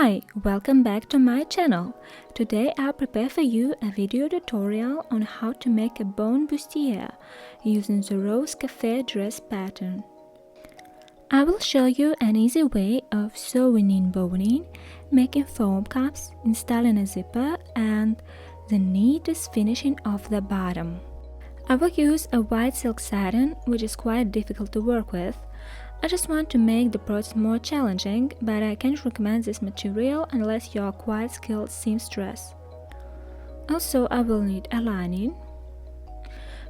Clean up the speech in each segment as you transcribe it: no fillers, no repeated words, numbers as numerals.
Hi, welcome back to my channel. Today I'll prepare for you a video tutorial on how to make a bone bustier using the Rose Cafe dress pattern. I will show you an easy way of sewing in boning, making foam cups, installing a zipper, and the neatest finishing of the bottom. I will use a white silk satin, which is quite difficult to work with. I just want to make the process more challenging, but I can't recommend this material unless you're quite skilled seamstress. Also, I will need a lining,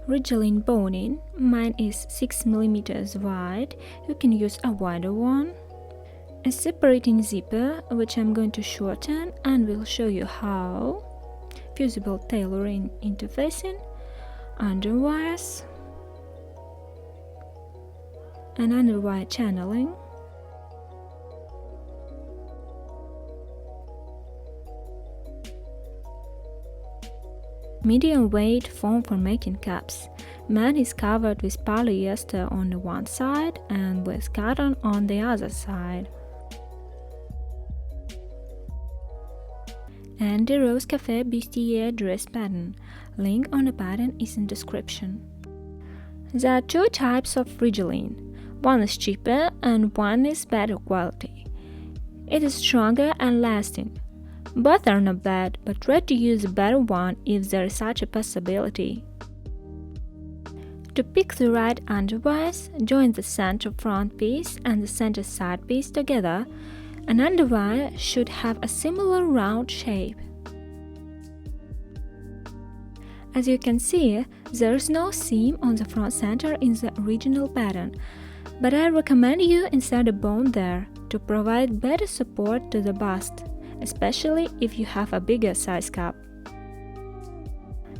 Ridgeline boning, mine is 6 mm wide, you can use a wider one, a separating zipper, which I'm going to shorten and will show you how, fusible tailoring interfacing, underwires, and underwire channeling, medium weight foam for making cups. Mine is covered with polyester on the one side and with cotton on the other side. And the Rose Cafe bustier dress pattern. Link on the pattern is in description. There are two types of Ridgeline. One is cheaper and one is better quality. It is stronger and lasting. Both are not bad, but try to use a better one if there is such a possibility. To pick the right underwires, join the center front piece and the center side piece together. An underwire should have a similar round shape. As you can see, there is no seam on the front center in the original pattern, but I recommend you insert a bone there to provide better support to the bust, especially if you have a bigger size cup.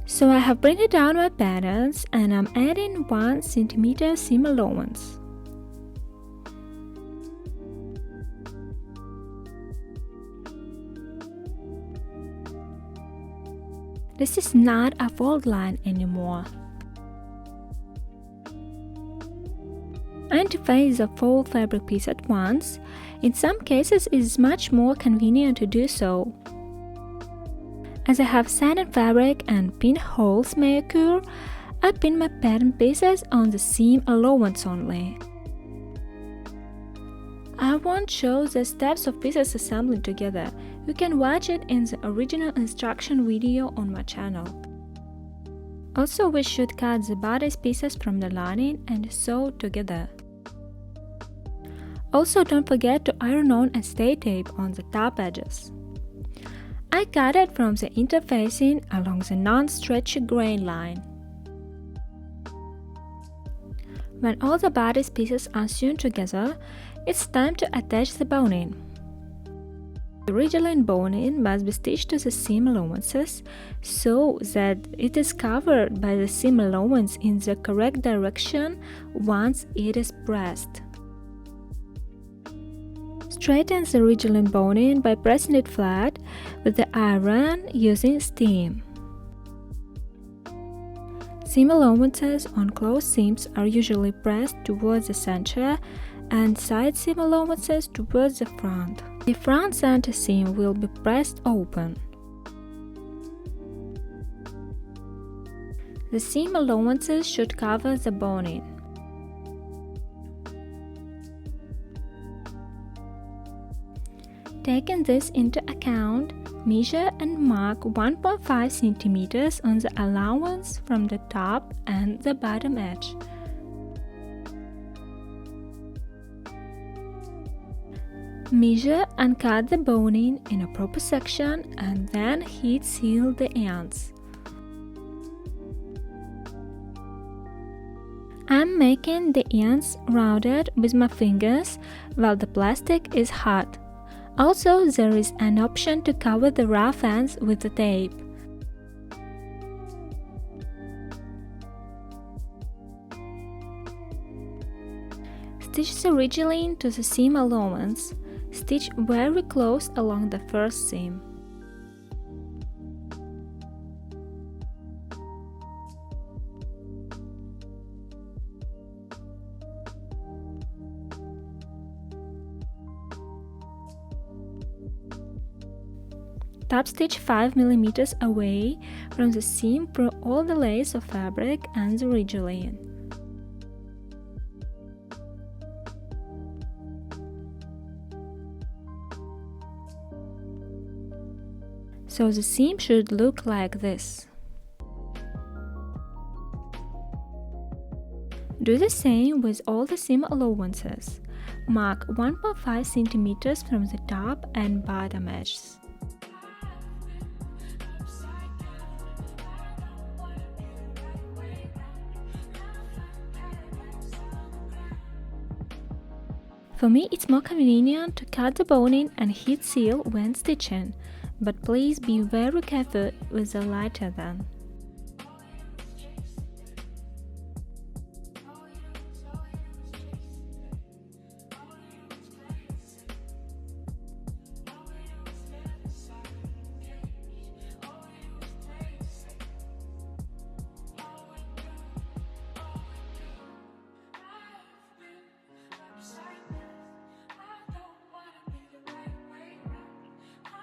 So I have printed down my patterns and I'm adding 1 cm seam allowance. This is not a fold line anymore. Interface the fold fabric piece at once. In some cases it is much more convenient to do so. As I have satin fabric and pinholes may occur, I pin my pattern pieces on the seam allowance only. I won't show the steps of pieces assembling together. You can watch it in the original instruction video on my channel. Also, we should cut the bodice pieces from the lining and sew together. Also, don't forget to iron on and stay tape on the top edges. I cut it from the interfacing along the non-stretchy grain line. When all the bodice pieces are sewn together, it's time to attach the boning. The Ridgeline boning must be stitched to the seam allowances so that it is covered by the seam allowance in the correct direction once it is pressed. Straighten the Ridgeline boning by pressing it flat with the iron using steam. Seam allowances on closed seams are usually pressed towards the center and side seam allowances towards the front. The front center seam will be pressed open. The seam allowances should cover the boning. Taking this into account, measure and mark 1.5 cm on the allowance from the top and the bottom edge. Measure and cut the boning in a proper section and then heat seal the ends. I'm making the ends rounded with my fingers while the plastic is hot. Also, there is an option to cover the rough ends with the tape. Stitch the Ridgeline to the seam allowance. Stitch very close along the first seam. Top stitch 5 mm away from the seam through all the layers of fabric and the ridge-line. So the seam should look like this. Do the same with all the seam allowances. Mark 1.5 cm from the top and bottom edges. For me, it's more convenient to cut the boning and heat seal when stitching, but please be very careful with the lighter than.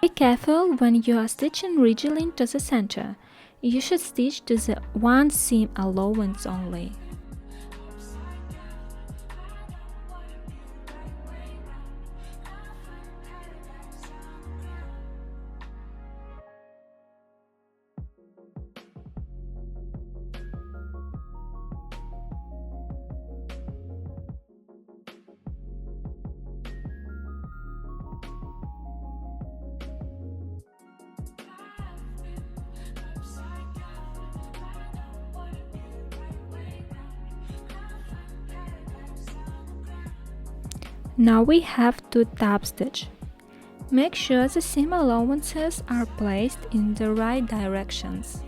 Be careful when you are stitching ridge-line to the center. You should stitch to the one seam allowance only. Now we have to top stitch. Make sure the seam allowances are placed in the right directions.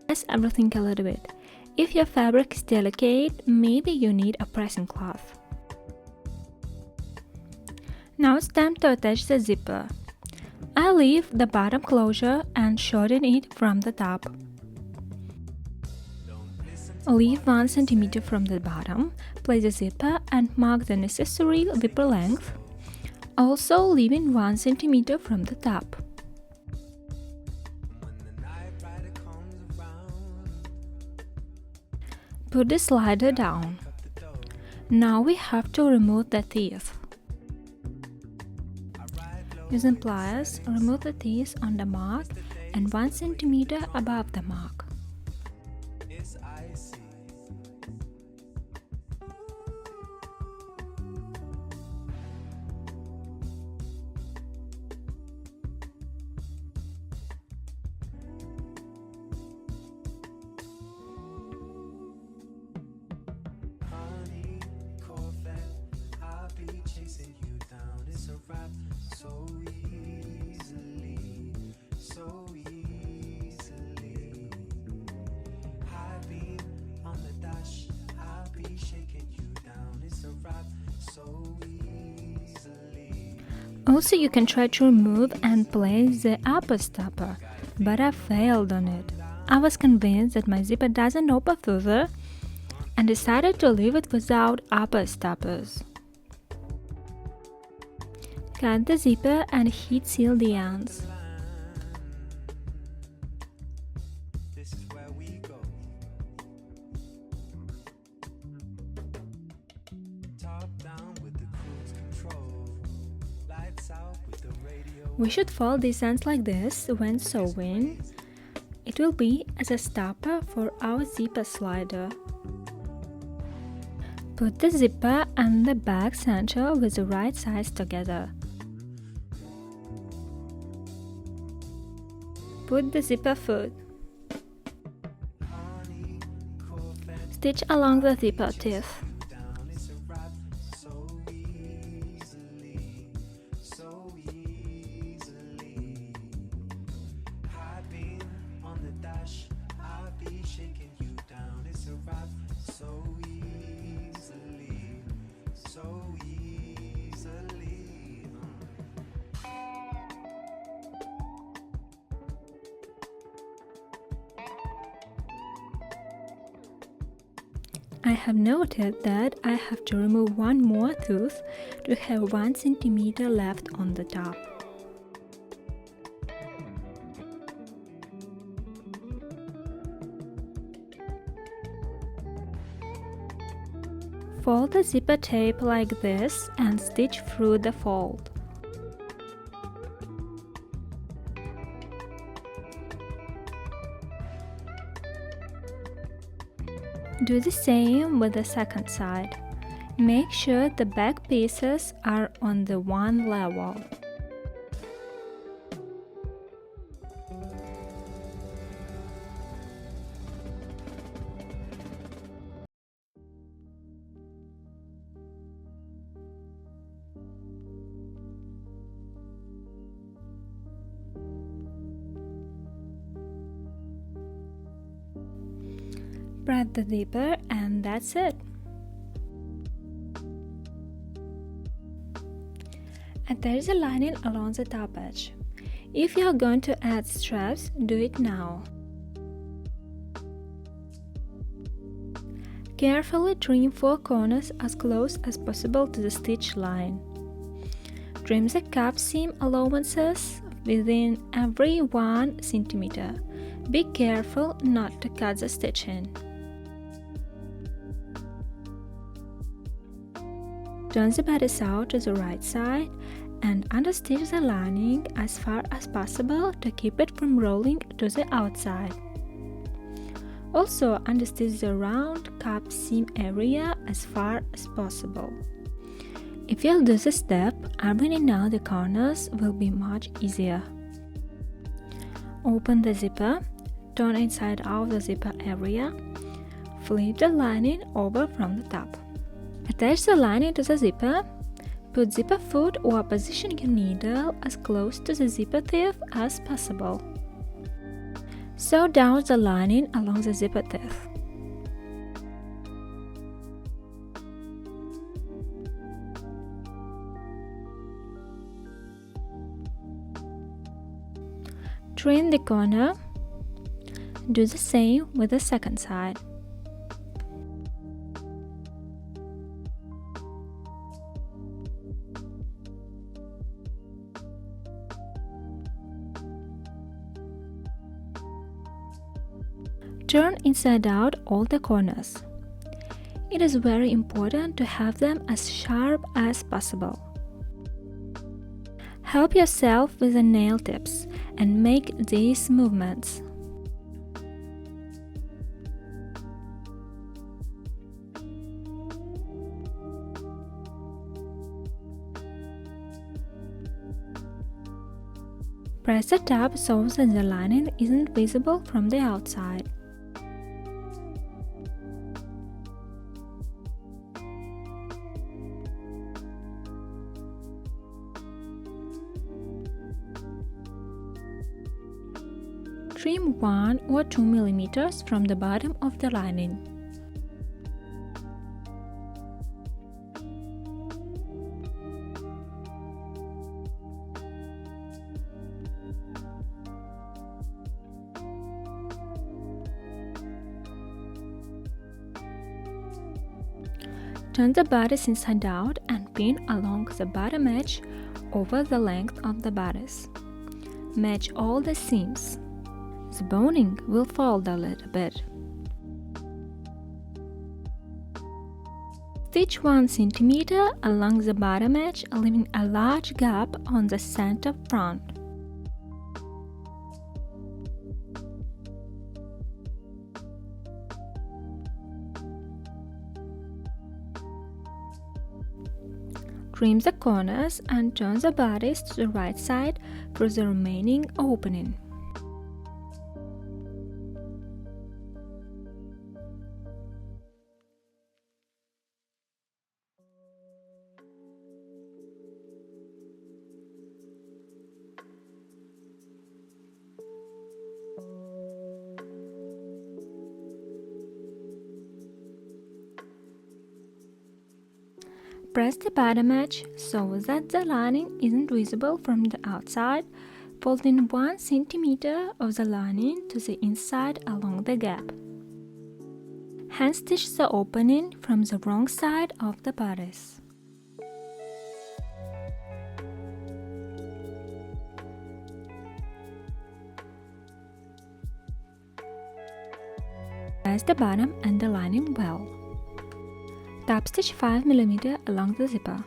Press everything a little bit. If your fabric is delicate, maybe you need a pressing cloth. Now it's time to attach the zipper. I leave the bottom closure and shorten it from the top. Leave 1 cm from the bottom, place the zipper and mark the necessary zipper length, also leaving 1 cm from the top. Put the slider down. Now we have to remove the teeth. Using pliers, remove the teeth on the mark and 1 cm above the mark. Also, you can try to remove and place the upper stopper, but I failed on it. I was convinced that my zipper doesn't open further and decided to leave it without upper stoppers. Cut the zipper and heat seal the ends. We should fold these ends like this when sewing. It will be as a stopper for our zipper slider. Put the zipper and the back center with the right sides together. Put the zipper foot. Stitch along the zipper teeth. I have noted that I have to remove one more tooth to have 1 centimeter left on the top. Fold the zipper tape like this and stitch through the fold. Do the same with the second side. Make sure the back pieces are on the one level. Press the zipper and that's it. Attach the lining along the top edge. If you are going to add straps, do it now. Carefully trim 4 corners as close as possible to the stitch line. Trim the cup seam allowances within every 1 centimeter. Be careful not to cut the stitching. Turn the bodice out to the right side and understitch the lining as far as possible to keep it from rolling to the outside. Also, understitch the round cup seam area as far as possible. If you'll do this step, ironing out the corners will be much easier. Open the zipper, turn inside out the zipper area, flip the lining over from the top. Attach the lining to the zipper. Put zipper foot or position your needle as close to the zipper teeth as possible. Sew down the lining along the zipper teeth. Trim the corner. Do the same with the second side. Turn inside out all the corners. It is very important to have them as sharp as possible. Help yourself with the nail tips and make these movements. Press the top so that the lining isn't visible from the outside. Trim 1 or 2 millimeters from the bottom of the lining. Turn the bodice inside out and pin along the bottom edge over the length of the bodice. Match all the seams. The boning will fold a little bit. Stitch 1 centimeter along the bottom edge, leaving a large gap on the center front. Trim the corners and turn the bodice to the right side for the remaining opening. Press the bottom edge so that the lining isn't visible from the outside, folding 1 centimeter of the lining to the inside along the gap. Hand stitch the opening from the wrong side of the bodice. Press the bottom and the lining well. Top stitch 5 mm along the zipper.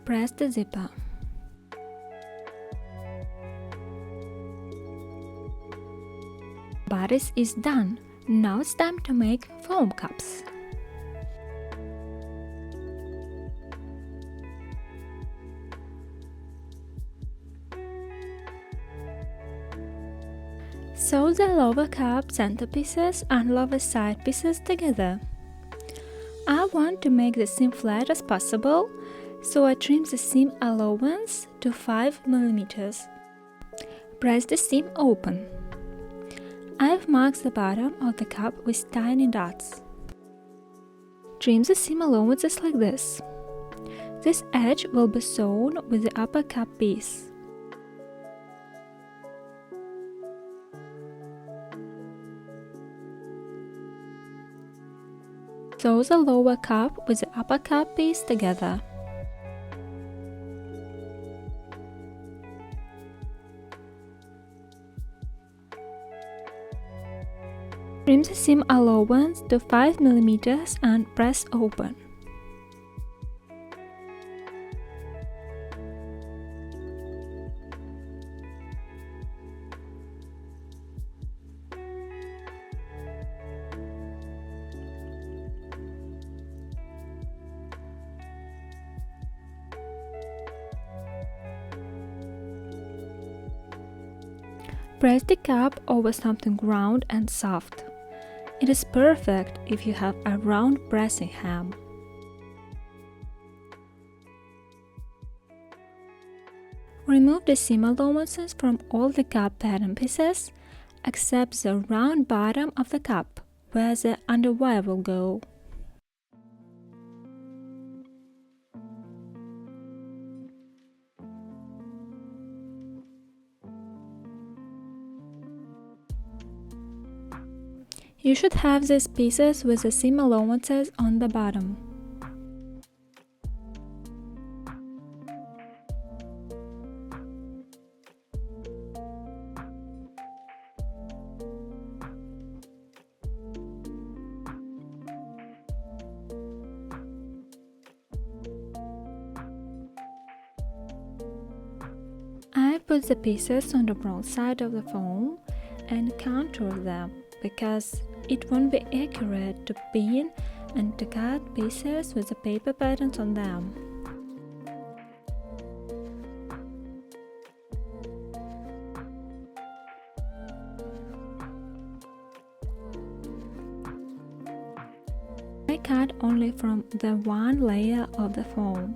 Press the zipper. Bodice is done. Now it's time to make foam cups. Sew the lower cup center pieces and lower side pieces together. I want to make the seam flat as possible, so I trim the seam allowance to 5 mm. Press the seam open. I've marked the bottom of the cup with tiny dots. Trim the seam allowances like this. This edge will be sewn with the upper cup piece. Sew the lower cup with the upper cup piece together. Trim the seam allowance to 5 mm and press open. Press the cup over something round and soft. It is perfect if you have a round pressing ham. Remove the seam allowances from all the cup pattern pieces, except the round bottom of the cup, where the underwire will go. You should have these pieces with the seam allowances on the bottom. I put the pieces on the wrong side of the foam and contour them because it won't be accurate to pin and to cut pieces with the paper patterns on them. I cut only from the one layer of the foam.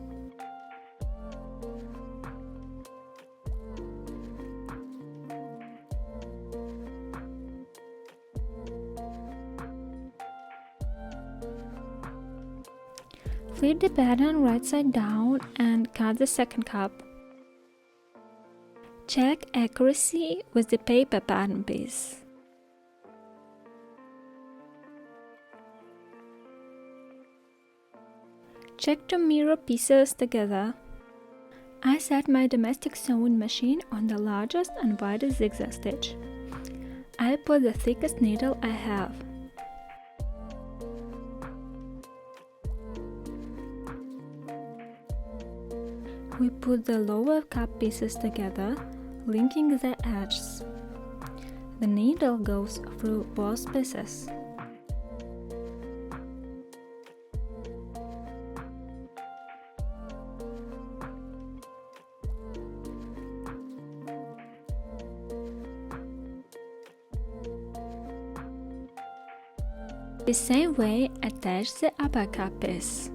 Flip the pattern right side down and cut the second cup. Check accuracy with the paper pattern piece. Check to mirror pieces together. I set my domestic sewing machine on the largest and widest zigzag stitch. I put the thickest needle I have. We put the lower cup pieces together, linking the edges. The needle goes through both pieces. The same way, attach the upper cup piece.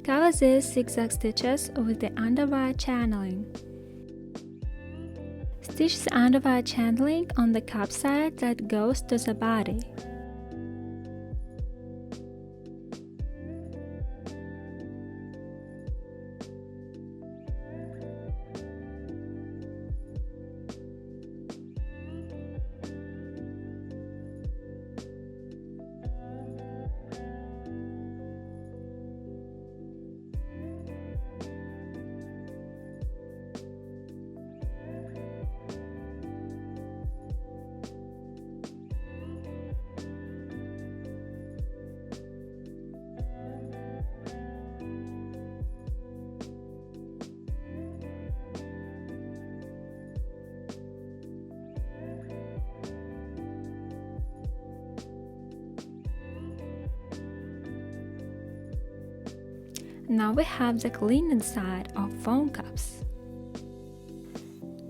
Cover these zigzag stitches with the underwire channeling. Stitch the underwire channeling on the cup side that goes to the body. Now we have the clean inside of foam cups.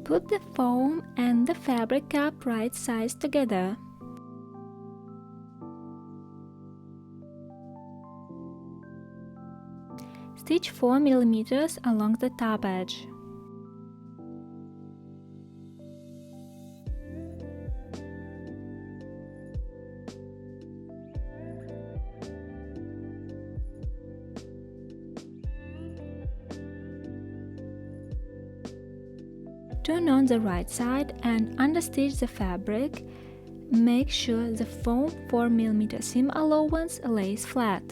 Put the foam and the fabric cup right sides together. Stitch 4 mm along the top edge. Turn on the right side and understitch the fabric. Make sure the foam 4 mm seam allowance lays flat.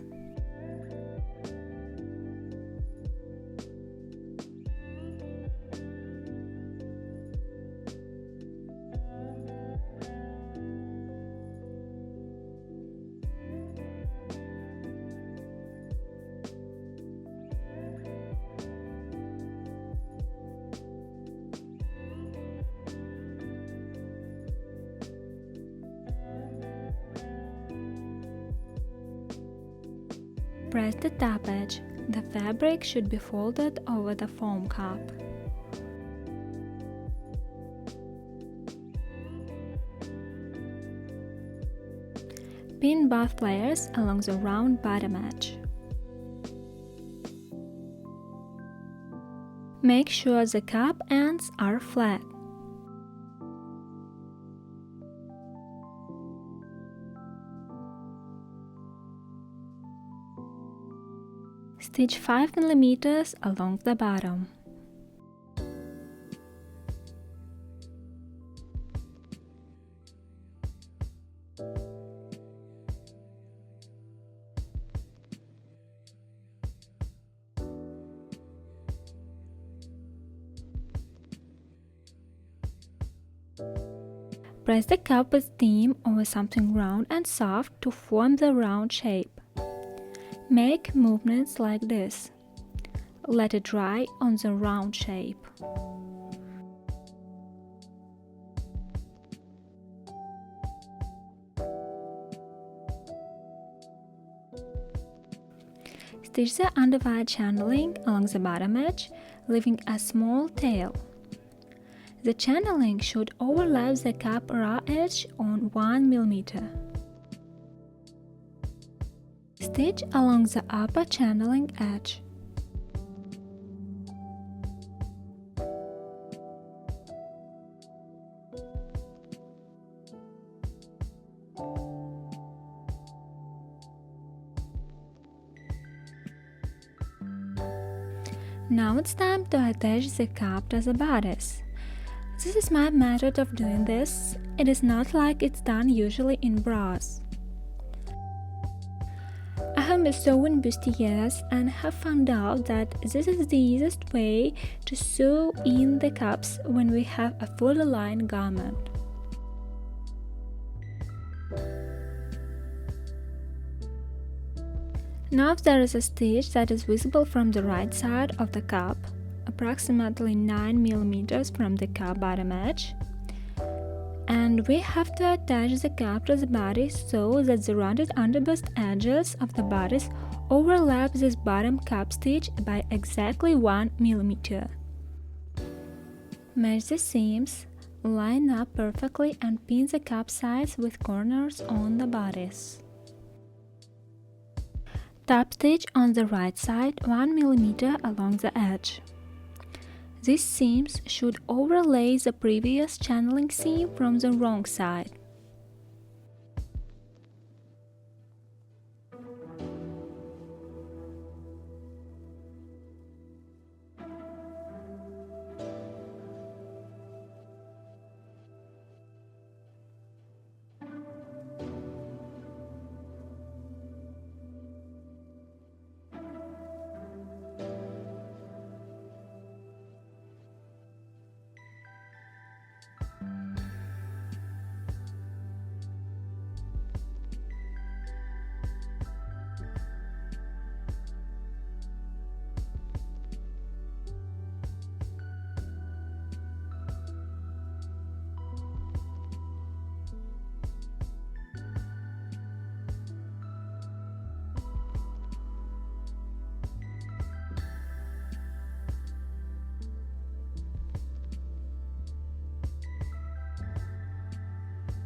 Press the top edge. The fabric should be folded over the foam cup. Pin both layers along the round bottom edge. Make sure the cup ends are flat. Stitch 5 mm along the bottom. Press the cup with steam over something round and soft to form the round shape. Make movements like this. Let it dry on the round shape. Stitch the underwire channeling along the bottom edge, leaving a small tail. The channeling should overlap the cup raw edge on 1 mm. Stitch along the upper channeling edge. Now it's time to attach the cup to the bodice. This is my method of doing this. It is not like it's done usually in bras. I have been sewing bustiers and have found out that this is the easiest way to sew in the cups when we have a fully lined garment. Now there is a stitch that is visible from the right side of the cup, approximately 9 mm from the cup bottom edge. And we have to attach the cup to the bodice so that the rounded underbust edges of the bodice overlap this bottom cup stitch by exactly 1 mm. Match the seams, line up perfectly and pin the cup sides with corners on the bodice. top stitch on the right side 1 mm along the edge. These seams should overlay the previous channeling seam from the wrong side.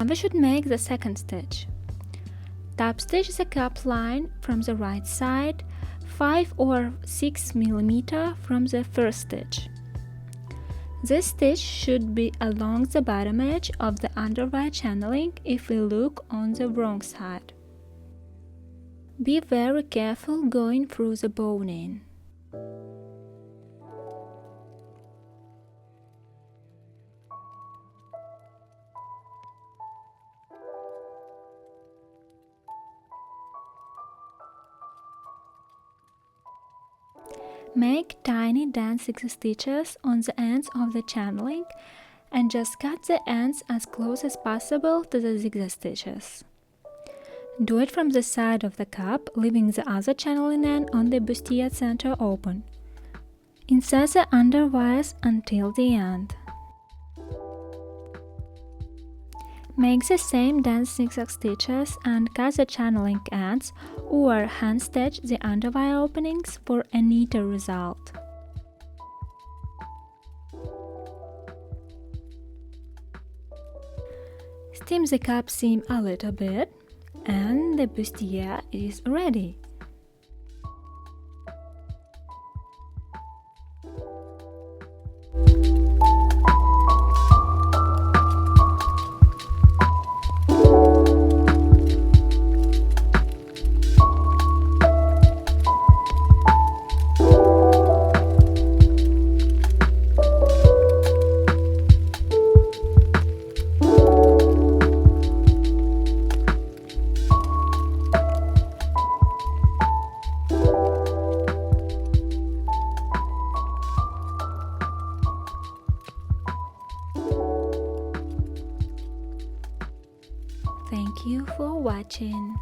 Now we should make the second stitch. Top stitch the cup line from the right side 5 or 6 mm from the first stitch. This stitch should be along the bottom edge of the underwire channeling if we look on the wrong side. Be very careful going through the boning. Make tiny dancing stitches on the ends of the channeling and just cut the ends as close as possible to the zigzag stitches. Do it from the side of the cup, leaving the other channeling end on the bustier center open. Insert the underwires until the end. Make the same dancing zigzag stitches and cut the channeling ends or hand stitch the underwire openings for a neater result. Steam the cup seam a little bit and the bustier is ready. Thank you for watching.